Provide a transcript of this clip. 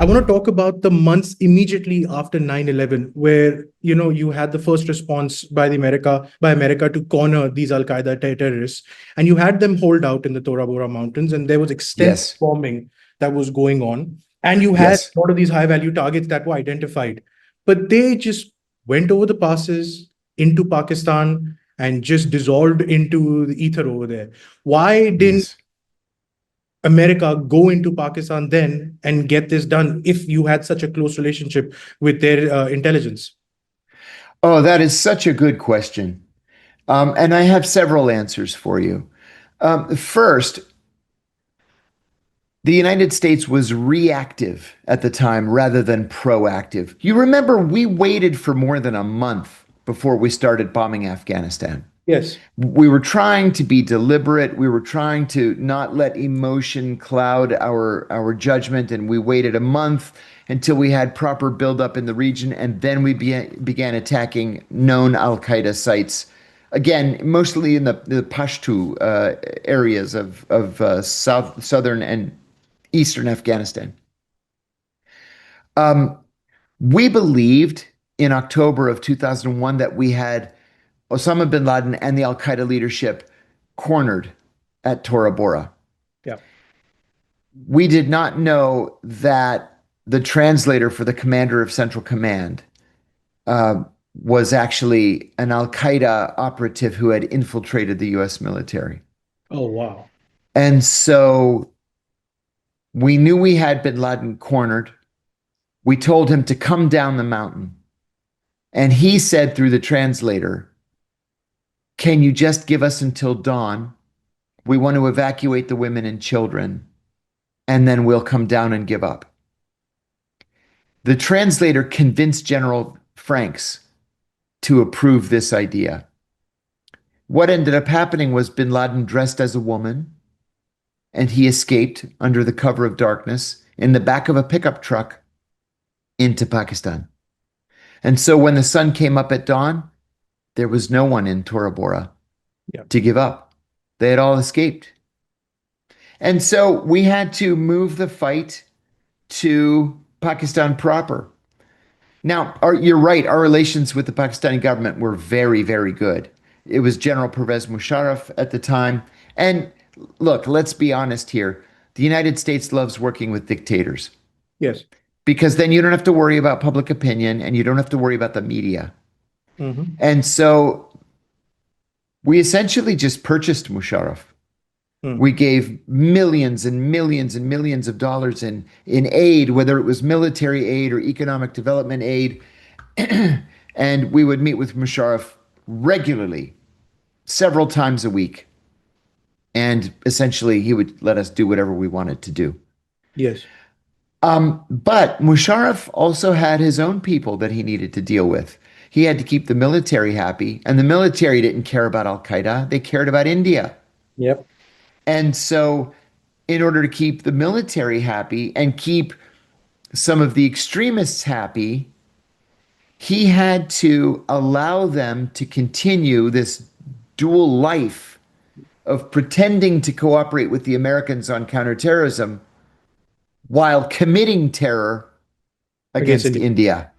I want to talk about the months immediately after 9/11, where you had the first response by America to corner these Al-Qaeda terrorists, and you had them hold out in the Tora Bora Mountains, and there was extensive Yes. bombing that was going on, and you had Yes. a lot of these high-value targets that were identified, but they just went over the passes into Pakistan and just dissolved into the ether over there. Why didn't Yes. America go into Pakistan then and get this done if you had such a close relationship with their intelligence? Oh, that is such a good question. And I have several answers for you. First, the United States was reactive at the time rather than proactive. You remember we waited for more than a month before we started bombing Afghanistan. Yes. We were trying to be deliberate. We were trying to not let emotion cloud our judgment, and we waited a month until we had proper buildup in the region, and then we began attacking known Al Qaeda sites. Again, mostly in the Pashto areas of southern and eastern Afghanistan. Um, we believed in October of 2001 that we had Osama bin Laden and the Al Qaeda leadership cornered at Tora Bora. Yeah. We did not know that the translator for the commander of Central Command was actually an Al Qaeda operative who had infiltrated the US military. Oh, wow. And so we knew we had bin Laden cornered. We told him to come down the mountain. And he said through the translator, "Can you just give us until dawn? We want to evacuate the women and children, and then we'll come down and give up." The translator convinced General Franks to approve this idea. What ended up happening was bin Laden dressed as a woman, and he escaped under the cover of darkness in the back of a pickup truck into Pakistan. And so when the sun came up at dawn, there was no one in Tora Bora to give up. They had all escaped. And so we had to move the fight to Pakistan proper. Now, you're right, our relations with the Pakistani government were very, very good. It was General Pervez Musharraf at the time. And look, let's be honest here. The United States loves working with dictators. Yes. Because then you don't have to worry about public opinion and you don't have to worry about the media. Mm-hmm. And so we essentially just purchased Musharraf. We gave millions and millions and millions of dollars in aid, whether it was military aid or economic development aid. And we would meet with Musharraf regularly, several times a week. And essentially, he would let us do whatever we wanted to do. Yes. But Musharraf also had his own people that he needed to deal with. He had to keep the military happy, and the military didn't care about Al Qaeda. They cared about India. Yep. And so, in order to keep the military happy and keep some of the extremists happy, he had to allow them to continue this dual life of pretending to cooperate with the Americans on counterterrorism while committing terror against India.